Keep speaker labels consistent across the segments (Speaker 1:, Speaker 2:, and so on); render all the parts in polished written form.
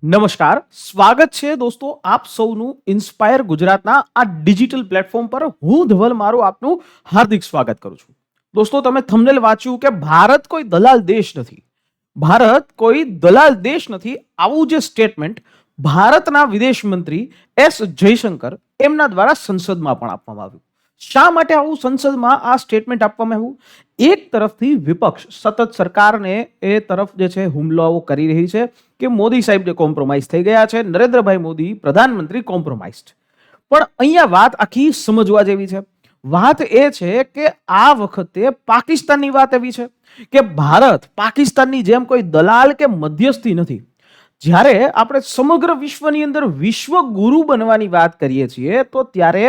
Speaker 1: નમસ્કાર, સ્વાગત છે દોસ્તો આપ સૌનું ઇન્સ્પાયર ગુજરાતના આ ડિજિટલ પ્લેટફોર્મ પર. હું ધવલ મારું આપનું હાર્દિક સ્વાગત કરું છું. દોસ્તો, તમે થંબનેલ વાંચ્યું કે ભારત કોઈ દલાલ દેશ નથી. ભારત કોઈ દલાલ દેશ નથી આવું જે સ્ટેટમેન્ટ ભારતના વિદેશ મંત્રી એસ જયશંકર એમના દ્વારા સંસદમાં પણ આપવામાં આવ્યું. શા માટે આવું સંસદમાં આ સ્ટેટમેન્ટ આપવામાં આવ્યું? એક તરફથી વિપક્ષ સતત સરકારને એ તરફ જે છે હુમલાઓ કરી રહી છે કે મોદી સાહેબ જે કોમ્પ્રોમાઇઝ થઈ ગયા છે, નરેન્દ્રભાઈ મોદી પ્રધાનમંત્રી કોમ્પ્રોમાઇઝ. પણ અહીંયા વાત આખી સમજવા જેવી છે. વાત એ છે કે આ વખતે પાકિસ્તાનની વાત એવી છે કે ભારત પાકિસ્તાનની જેમ કોઈ દલાલ કે મધ્યસ્થી નથી. જ્યારે આપણે સમગ્ર વિશ્વની અંદર વિશ્વ ગુરુ બનવાની વાત કરીએ છીએ તો ત્યારે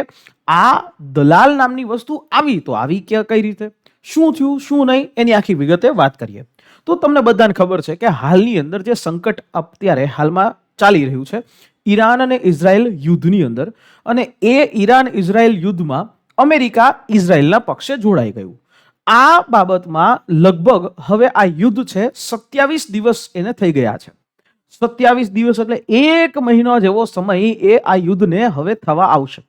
Speaker 1: આ દલાલ નામની વસ્તુ આવી કઈ રીતે, શું થયું શું નહીં, એની આખી વિગતે વાત કરીએ. તો તમને બધાને ખબર છે કે હાલની અંદર જે સંકટ અત્યારે હાલમાં ચાલી રહ્યું છે ઈરાન અને ઇઝરાયલ યુદ્ધની અંદર, અને એ ઈરાન ઇઝરાયલ યુદ્ધમાં અમેરિકા ઇઝરાયલના પક્ષે જોડાઈ ગયું. આ બાબતમાં લગભગ હવે આ યુદ્ધ છે 27 દિવસ એને થઈ ગયા છે. 27 દિવસ એટલે 1 મહિનો જેવો સમય એ આ યુદ્ધને હવે થવા આવશે.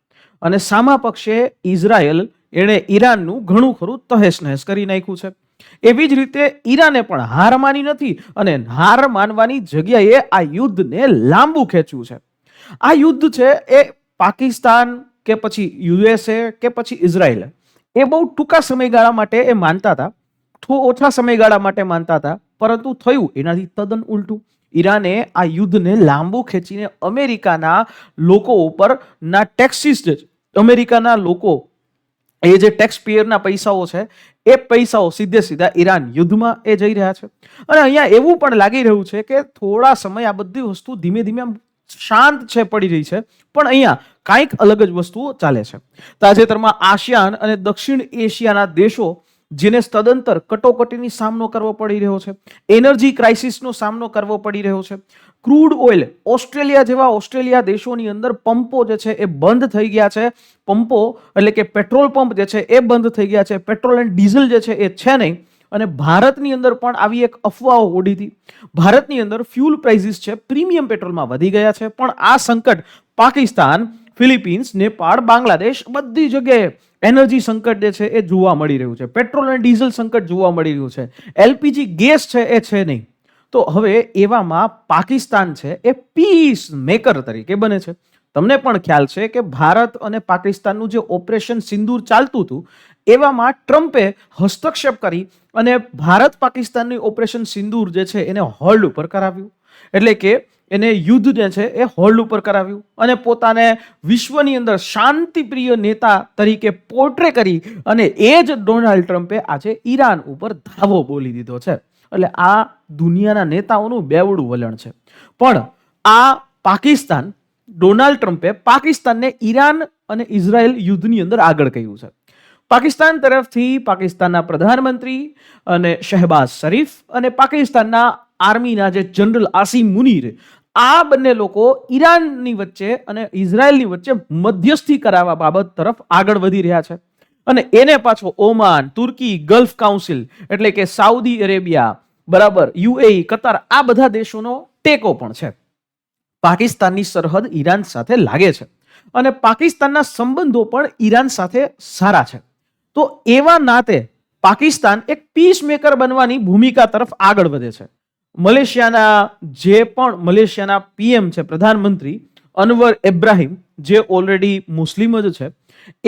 Speaker 1: અને સામા પક્ષે ઇઝરાયલ એણે ઈરાનનું ઘણું ખરું તહેસ નહેસ કરી નાખ્યું છે. એવી જ રીતે ઈરાને પણ હાર માની નથી અને હાર માનવાની જગ્યાએ આ યુદ્ધને લાંબુ ખેંચ્યું છે. આ યુદ્ધ છે એ પાકિસ્તાન કે પછી યુએસએ કે પછી ઇઝરાયલ એ બહુ ટૂંકા સમયગાળા માટે એ માનતા હતા, ઓછા સમયગાળા માટે માનતા હતા, પરંતુ થયું એનાથી તદ્દન ઉલટું. ઈરાને આ યુદ્ધને લાંબુ ખેંચીને અમેરિકાના લોકો ઉપર ના ટેક્સીસ, અમેરિકાના લોકો એ જે ટેક્સ પેયરના પૈસાઓ છે એ પૈસાઓ સીધા ઈરાન યુદ્ધમાં એ જઈ રહ્યા છે. અને અહીંયા એવું પણ લાગી રહ્યું છે કે થોડા સમય આ બધી વસ્તુ ધીમે ધીમે શાંત છે પડી રહી છે, પણ અહીંયા કાંઈક અલગ જ વસ્તુઓ ચાલે છે. તાજેતરમાં આસિયાન અને દક્ષિણ એશિયાના દેશો જેને સદંતર કટોકટીની સામનો કરવો પડી રહ્યો છે, એનર્જી ક્રાઇસિસનો સામનો કરવો પડી રહ્યો છે. ક્રૂડ ઓઇલ ઓસ્ટ્રેલિયા દેશોની અંદર પંપો જે છે એ બંધ થઈ ગયા છે. પંપો એટલે કે પેટ્રોલ પંપ જે છે એ બંધ થઈ ગયા છે. પેટ્રોલ એન્ડ ડીઝલ જે છે એ છે નહીં. અને ભારતની અંદર પણ આવી એક અફવાઓ ઉડી હતી. ભારતની અંદર ફ્યુલ પ્રાઇસીસ છે પ્રીમિયમ પેટ્રોલમાં વધી ગયા છે. પણ આ સંકટ પાકિસ્તાન, ફિલિપિન્સ, નેપાળ, બાંગ્લાદેશ બધી જગ્યાએ એનર્જી સંકટ જે છે એ જોવા મળી રહ્યું છે. પેટ્રોલ અને ડીઝલ સંકટ જોવા મળી રહ્યું છે. એલપીજી ગેસ છે એ છે નહીં. તો હવે એવામાં પાકિસ્તાન છે એ પીસ મેકર તરીકે બને છે. તમને પણ ખ્યાલ છે કે ભારત અને પાકિસ્તાનનું જે ઓપરેશન સિંદૂર ચાલતું હતું એવામાં ટ્રમ્પે હસ્તક્ષેપ કરી અને ભારત પાકિસ્તાનની ઓપરેશન સિંદૂર જે છે એને હોલ્ડ ઉપર કરાવ્યું. એટલે કે એને યુદ્ધ જે છે એ હોલ્ડ ઉપર કરાવ્યું અને પોતાને વિશ્વની અંદર શાંતિપ્રિય નેતા તરીકે પોર્ટ્રે કરી અને એ જ ડોનાલ્ડ ટ્રમ્પે આજે ઈરાન ઉપર ધાવો બોલી દીધો છે. એટલે આ દુનિયાના નેતાઓનું બેવડું વલણ છે. પણ આ પાકિસ્તાન, ડોનાલ્ડ ટ્રમ્પે પાકિસ્તાનને ઈરાન અને ઇઝરાયલ યુદ્ધની અંદર આગળ કહ્યું છે. પાકિસ્તાન તરફથી પાકિસ્તાનના પ્રધાનમંત્રી અને શહેબાઝ શરીફ અને પાકિસ્તાનના આર્મીના જે જનરલ આસિમ મુનીર, આ બંને લોકો ઈરાનની વચ્ચે અને ઇઝરાયલની વચ્ચે મધ્યસ્થી કરાવવા બાબત તરફ આગળ વધી રહ્યા છે. અને એને પાછો ઓમાન, તુર્કી, ગલ્ફ કાઉન્સિલ એટલે કે સાઉદી અરેબિયા, બરાબર, યુએઈ, કતાર, આ બધા દેશોનો ટેકો પણ છે. પાકિસ્તાનની સરહદ ઈરાન સાથે લાગે છે અને પાકિસ્તાનના સંબંધો પણ ઈરાન સાથે સારા છે. તો એવા નાતે પાકિસ્તાન એક પીસ મેકર બનવાની ભૂમિકા તરફ આગળ વધે છે. મલેશિયાના પીએમ છે, પ્રધાનમંત્રી અનવર ઇબ્રાહિમ, જે ઓલરેડી મુસ્લિમ જ છે,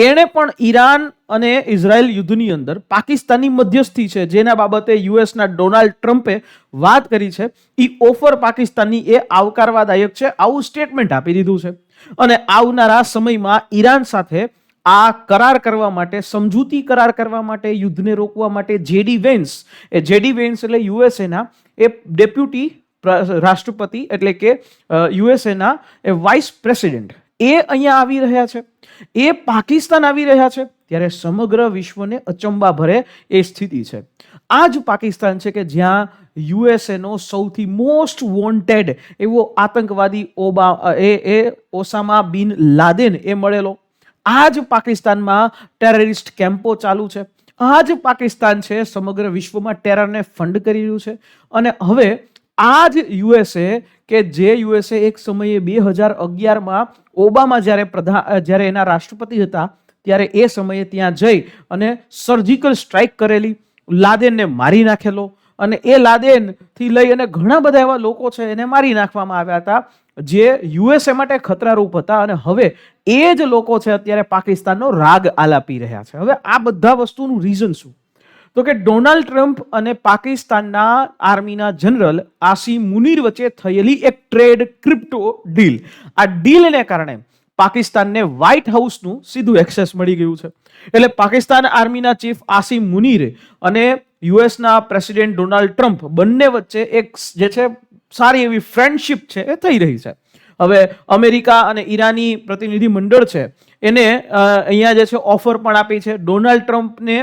Speaker 1: એણે પણ ઈરાન અને ઇઝરાયલ યુદ્ધની અંદર પાકિસ્તાનની મધ્યસ્થી છે જેના બાબતે યુએસના ડોનાલ્ડ ટ્રમ્પે વાત કરી છે એ ઓફર પાકિસ્તાનની એ આવકારવાદાયક છે, આવું સ્ટેટમેન્ટ આપી દીધું છે. અને આવનારા સમયમાં ઈરાન સાથે આ કરાર કરવા માટે, સમજૂતી કરાર કરવા માટે, યુદ્ધને રોકવા માટે જેડી વેન્સ એટલે યુએસએના એ ડેપ્યુટી રાષ્ટ્રપતિ એટલે કે યુએસએના એ વાઇસ પ્રેસિડેન્ટ, એ અહીંયા આવી રહ્યા છે, એ પાકિસ્તાન આવી રહ્યા છે. ત્યારે સમગ્ર વિશ્વને અચંબા ભરે એ સ્થિતિ છે. આ જ પાકિસ્તાન છે કે જ્યાં યુએસએનો સૌથી મોસ્ટ વોન્ટેડ એવો આતંકવાદી ઓસામા બિન લાદેન એ મળેલો. આ જ પાકિસ્તાનમાં ટેરરિસ્ટ કેમ્પો ચાલુ છે. આ જ પાકિસ્તાન છે સમગ્ર વિશ્વમાં ટેરરને ફંડ કરી રહ્યું છે. અને હવે આ જ યુએસએ કે જે યુએસએ એક સમયે 2011માં ઓબામા જ્યારે એના રાષ્ટ્રપતિ હતા ત્યારે એ સમયે ત્યાં જઈ અને સર્જિકલ સ્ટ્રાઇક કરેલી, લાદેનને મારી નાખેલો, અને એ લાદેન થી લઈ અને ઘણા બધા એવા લોકો છે એને મારી નાખવામાં આવ્યા હતા જે યુએસએ માટે ખતરારૂપ હતા. અને હવે એ જ લોકો છે અત્યારે પાકિસ્તાનનો રાગ આલાપી રહ્યા છે. હવે આ બધા વસ્તુનું રીઝન શું? તો કે ડોનાલ્ડ ટ્રમ્પ અને પાકિસ્તાનના આર્મીના જનરલ આસિમ મુનીર વચ્ચે થયેલી એક ટ્રેડ ક્રિપ્ટો ડીલ, આ ડીલને કારણે પાકિસ્તાનને વ્હાઇટ હાઉસનું સીધું એક્સેસ મળી ગયું છે. એટલે પાકિસ્તાન આર્મીના ચીફ આસિમ મુનીર અને યુએસના પ્રેસિડેન્ટ ડોનાલ્ડ ટ્રમ્પ બંને વચ્ચે એક જે છે સારી એવી ફ્રેન્ડશિપ છે એ થઈ રહી છે. હવે અમેરિકા અને ઈરાની પ્રતિનિધિ મંડળ છે એને અહીંયા જે છે ઓફર પણ આપી છે. ડોનાલ્ડ ટ્રમ્પને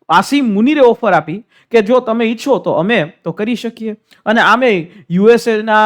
Speaker 1: આસિમ મુનીરે ઓફર આપી કે જો તમે ઈચ્છો તો અમે તો કરી શકીએ, અને આમે યુએસએના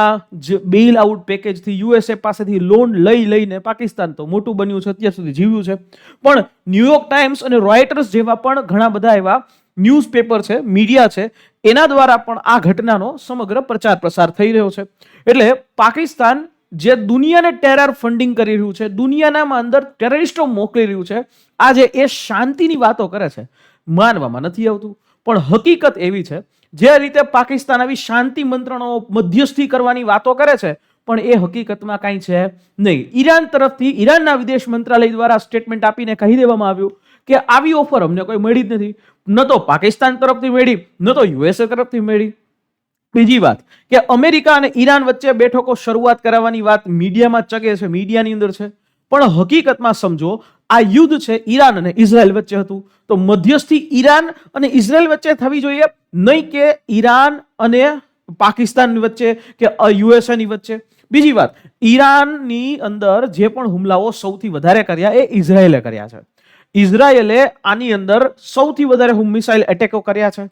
Speaker 1: બેઇલ આઉટ પેકેજથી યુએસએ પાસેથી લોન લઈને પાકિસ્તાન તો મોટું બન્યું છે, અત્યાર સુધી જીવ્યું છે. પણ ન્યુયોર્ક ટાઈમ્સ અને રોયટર્સ જેવા પણ ઘણા બધા એવા ન્યૂઝપેપર છે, મીડિયા છે, એના દ્વારા પણ આ ઘટનાનો સમગ્ર પ્રચાર પ્રસાર થઈ રહ્યો છે. એટલે પાકિસ્તાન જે દુનિયાને ટેરર ફંડિંગ કરી રહ્યું છે, દુનિયાના અંદર ટેરરિસ્ટો મોકલી રહ્યું છે, આજે એ શાંતિની વાતો કરે છે, માનવામાં નથી આવતું. પણ હકીકત એવી છે, જે રીતે પાકિસ્તાન આવી શાંતિ મંત્રણાઓ મધ્યસ્થી કરવાની વાતો કરે છે, પણ એ હકીકતમાં કાંઈ છે નહીં. ઈરાન તરફથી ઈરાનના વિદેશ મંત્રાલય દ્વારા સ્ટેટમેન્ટ આપીને કહી દેવામાં આવ્યું કે આવી ઓફર અમને કોઈ મળી જ નથી, ન તો પાકિસ્તાન તરફથી મળી, ન તો યુએસએ તરફથી મળી. બીજી વાત કે અમેરિકા અને ઈરાન વચ્ચે બેઠકો શરૂઆત કરાવવાની વાત મીડિયામાં ચગે છે, મીડિયાની અંદર છે, પણ હકીકતમાં સમજો આ યુદ્ધ છે ઈરાન અને ઇઝરાયલ વચ્ચે હતું, તો મધ્યસ્થી ઈરાન અને ઇઝરાયલ વચ્ચે થવી જોઈએ, નહીં કે ઈરાન અને પાકિસ્તાન વચ્ચે કે યુએસએની વચ્ચે. બીજી વાત, ઈરાનની અંદર જે પણ હુમલાઓ સૌથી વધારે કર્યા એ ઇઝરાયલે કર્યા છે. ઇઝરાયલે આની અંદર સૌથી વધારે મિસાઇલ એટેકો કર્યા છે.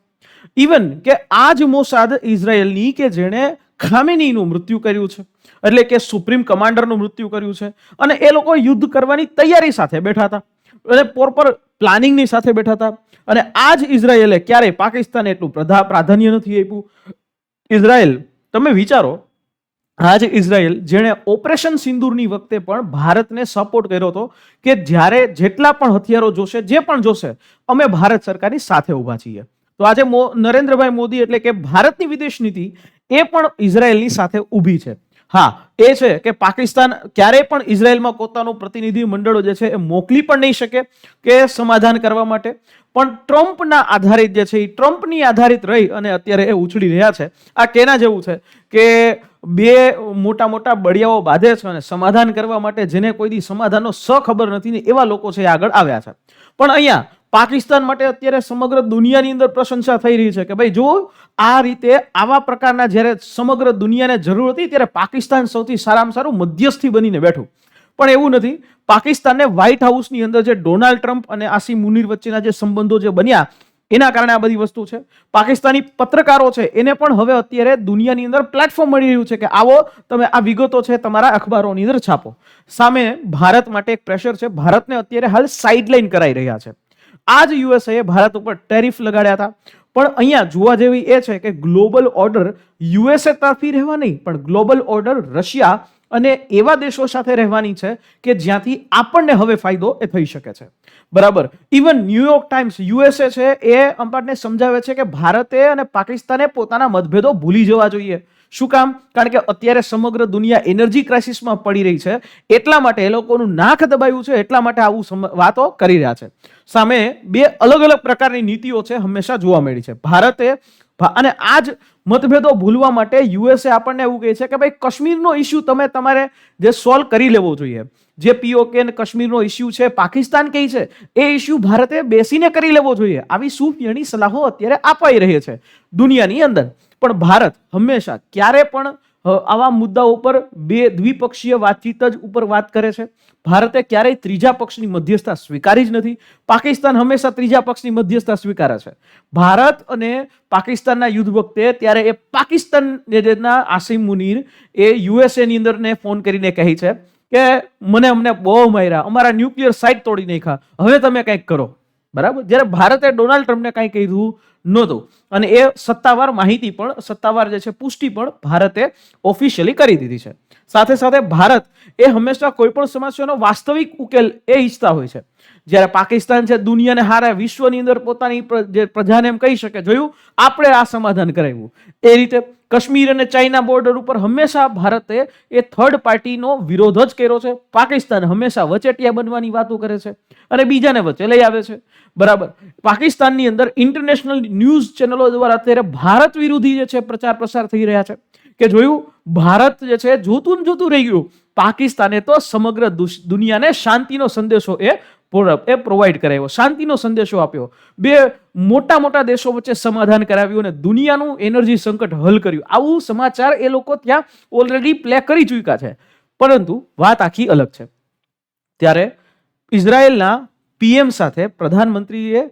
Speaker 1: ઇવન કે આ જ મોસાદ ઇઝરાયલની કે જેણે ખામેનીનું મૃત્યુ કર્યું છે, એટલે કે સુપ્રીમ કમાન્ડરનું મૃત્યુ કર્યું છે, અને એ લોકો યુદ્ધ કરવાની તૈયારી સાથે બેઠા હતા અને પ્રોપર પ્લાનિંગની સાથે બેઠા હતા. અને આ જ ઇઝરાયલે ક્યારેય પાકિસ્તાને એટલું પ્રાધાન્ય નથી આપ્યું. ઇઝરાયલ, તમે વિચારો, આજ ઇઝરાયલ જેણે ઓપરેશન સિંદૂરની વખતે પણ ભારતને સપોર્ટ કર્યો હતો કે જ્યારે જેટલા પણ હથિયારો જોશે, જે પણ જોશે, અમે ભારત સરકારની સાથે ઊભા છીએ. તો આજે નરેન્દ્રભાઈ મોદી એટલે કે ભારતની વિદેશ નીતિ એ પણ ઇઝરાયલની સાથે ઊભી છે. હા, એ છે કે પાકિસ્તાન ક્યારેય પણ ઇઝરાયલમાં પોતાનું પ્રતિનિધિ મંડળો જે છે એ મોકલી પણ નહીં શકે કે સમાધાન કરવા માટે. પણ ટ્રમ્પના આધારિત જે છે એ ટ્રમ્પની આધારિત રહી અને અત્યારે એ ઉછળી રહ્યા છે. આ કેના જેવું છે કે બે મોટા મોટા બળિયાઓ બાંધે છે અને સમાધાન કરવા માટે જેને કોઈ દી સમાધાનનો ખબર નથી ને એવા લોકો છે આગળ આવ્યા છે. પણ અહીંયા પાકિસ્તાન માટે અત્યારે સમગ્ર દુનિયાની અંદર પ્રશંસા થઈ રહી છે કે ભાઈ જો આ રીતે આવા પ્રકારના જ્યારે સમગ્ર દુનિયાને જરૂર હતી ત્યારે પાકિસ્તાન સૌથી સારામાં સારું મધ્યસ્થી બનીને બેઠું. પણ એવું નથી. પાકિસ્તાનને વ્હાઇટ હાઉસની અંદર જે ડોનાલ્ડ ટ્રમ્પ અને આસિમ મુનીર વચ્ચેના જે સંબંધો જે બન્યા એના કારણે આ બધી વસ્તુ છે. પાકિસ્તાની પત્રકારો છે એને પણ હવે અત્યારે દુનિયાની અંદર પ્લેટફોર્મ મળી રહ્યું છે કે આવો તમે આ વિગતો છે તમારા અખબારોની અંદર છાપો. સામે ભારત માટે એક પ્રેશર છે. ભારતને અત્યારે હાલ સાઇડલાઇન કરાઈ રહ્યા છે. આ જ યુએસએ ભારત ઉપર ટેરિફ લગાડ્યા હતા. પણ અહીંયા જોવા જેવી એ છે કે ગ્લોબલ ઓર્ડર યુએસએ તરફથી રહેવા નહીં, પણ ગ્લોબલ ઓર્ડર રશિયા અને એવા દેશો સાથે રહેવાની છે કે જ્યાંથી આપણને હવે ફાયદો એ થઈ શકે છે. બરાબર. ઇવન ન્યુયોર્ક ટાઈમ્સ યુએસએ છે એ આપણને સમજાવે છે કે ભારતે અને પાકિસ્તાને પોતાના મતભેદો ભૂલી જવા જોઈએ. શું કામ? કારણ કે અત્યારે સમગ્ર દુનિયા એનર્જી ક્રાઇસિસમાં પડી રહી છે, એટલા માટે એ લોકોનું નાક દબાયું છે, એટલા માટે આવું વાતો કરી રહ્યા છે. સામે બે અલગ અલગ પ્રકારની નીતિઓ છે હંમેશા જોવા મળી છે. ભારતે અને આ જ મતભેદો ભૂલવા માટે યુએસએ આપણને એવું કહે છે કે ભાઈ કાશ્મીરનો ઇસ્યુ તમારે જે સોલ્વ કરી લેવો જોઈએ. જે પીઓકે અને કાશ્મીરનો ઇસ્યુ છે પાકિસ્તાન કહે છે એ ઇસ્યુ ભારતે બેસીને કરી લેવો જોઈએ. આવી સૂફીણી સલાહો અત્યારે અપાઈ રહી છે દુનિયાની અંદર. પણ ભારત હંમેશા ક્યારે પણ આવા મુદ્દાઓ ઉપર બે દ્વિપક્ષીય વાતચીત જ ઉપર વાત કરે છે. ભારતે ક્યારેય ત્રીજા પક્ષની મધ્યસ્થતા સ્વીકારી જ નથી. પાકિસ્તાન હંમેશા ત્રીજા પક્ષની મધ્યસ્થતા સ્વીકારે છે. ભારત અને પાકિસ્તાનના યુદ્ધ વખતે ત્યારે એ પાકિસ્તાનના આસિમ મુનીર એ યુએસએ ની અંદર ને ફોન કરીને કહે છે કે અમને બહુ માર્યા, અમારા ન્યુક્લિયર સાઇટ તોડી નાખ્યા, હવે તમે કંઈક કરો. બરાબર, જ્યારે ભારતે ડોનાલ્ડ ટ્રમ્પને કાંઈ કીધું નહોતું, અને એ સત્તાવાર માહિતી પણ, સત્તાવાર જે છે પુષ્ટિ પણ ભારતે ઓફિશિયલી કરી દીધી છે. સાથે સાથે ભારત એ હંમેશા કોઈ પણ સમસ્યાનો વાસ્તવિક ઉકેલ એ ઈચ્છતા હોય છે. જ્યારે પાકિસ્તાન છે દુનિયાને હારે વિશ્વની અંદર પોતાની જે પ્રજાને એમ કહી શકે, જોયું આપણે આ સમાધાન કરાવ્યું. એ રીતે કાશ્મીર અને ચાઇના બોર્ડર ઉપર હંમેશા ભારતે એ થર્ડ પાર્ટીનો વિરોધ જ કર્યો છે. પાકિસ્તાન હંમેશા વચેટિયા બનવાની વાતો કરે છે અને બીજાને વચ્ચે લઈ આવે છે. બરાબર, પાકિસ્તાનની અંદર ઇન્ટરનેશનલ ન્યૂઝ ચેનલો દ્વારા અત્યારે ભારત વિરોધી જે છે પ્રચાર પ્રસાર થઈ રહ્યા છે કે જોયું ભારત જે છે જોતું ને જોતું રહી ગયું, પાકિસ્તાને તો સમગ્ર દુનિયાને શાંતિનો સંદેશો એ પ્રોવાઈડ કરાવ્યો, શાંતિનો સંદેશો આપ્યો, બે મોટા મોટા દેશો વચ્ચે સમાધાન કરાવ્યું અને દુનિયાનું એનર્જી સંકટ હલ કર્યું. આવું સમાચાર એ લોકો ત્યાં ઓલરેડી પ્લે કરી ચૂક્યા છે. પરંતુ વાત આખી અલગ છે. ત્યારે ઇઝરાયેલના પીએમ સાથે પ્રધાનમંત્રીએ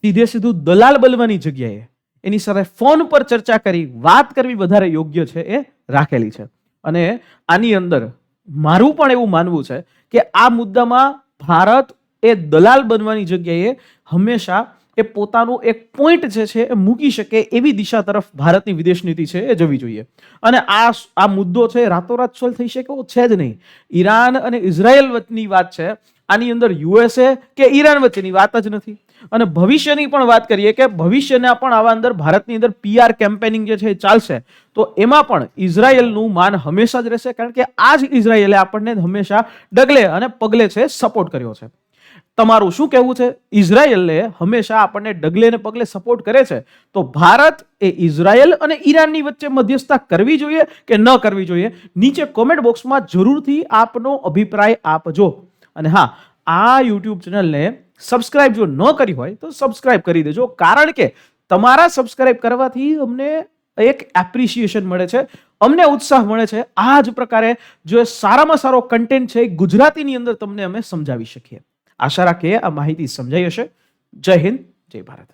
Speaker 1: સીધે સીધું દલાલ બનવાની જગ્યાએ એની સાથે ફોન પર ચર્ચા કરી વાત કરવી વધારે યોગ્ય છે એ રાખેલી છે. અને આની અંદર મારું પણ એવું માનવું છે કે આ મુદ્દામાં ભારત એ દલાલ બનવાની જગ્યાએ હંમેશા એ પોતાનું એક પોઈન્ટ જે છે એ મૂકી શકે એવી દિશા તરફ ભારતની વિદેશ નીતિ છે એ જવી જોઈએ. અને આ મુદ્દો છે રાતોરાત સોલ્વ થઈ શકે એવો છે જ નહીં. ઈરાન અને ઇઝરાયલ વચ્ચેની વાત છે, આની અંદર યુએસએ કે ઈરાન વચ્ચેની વાત જ નથી. અને ભવિષ્યની પણ વાત કરીએ કે ભવિષ્યના પણ આવા અંદર ભારતની અંદર પીઆર કેમ્પેનિંગ જે છે એ ચાલશે, તો એમાં પણ ઇઝરાયલનું માન હંમેશા જ રહેશે, કારણ કે આ જ ઇઝરાયલે આપણને હંમેશા ડગલે અને પગલે છે સપોર્ટ કર્યો છે. તમારું શું કહેવું છે? ઇઝરાયલે હંમેશા આપણને ડગલે ને પગલે સપોર્ટ કરે છે, તો ભારત એ ઇઝરાયલ અને ઈરાનની વચ્ચે મધ્યસ્થતા કરવી જોઈએ કે ન કરવી જોઈએ? નીચે કોમેન્ટ બોક્સમાં જરૂરથી આપનો અભિપ્રાય આપજો. અને હા, આ યુટ્યુબ ચેનલને સબસ્ક્રાઇબ જો ન કરી હોય તો સબસ્ક્રાઇબ કરી દેજો, કારણ કે તમારા સબસ્ક્રાઇબ કરવાથી અમને એક એપ્રિશિએશન મળે છે, અમને ઉત્સાહ મળે છે. આ જ પ્રકારે જો સારામાં સારો કન્ટેન્ટ છે ગુજરાતીની અંદર તમને અમે સમજાવી શકીએ. આશા રાખીએ આ માહિતી સમજાઈ હશે. જય હિન્દ, જય ભારત.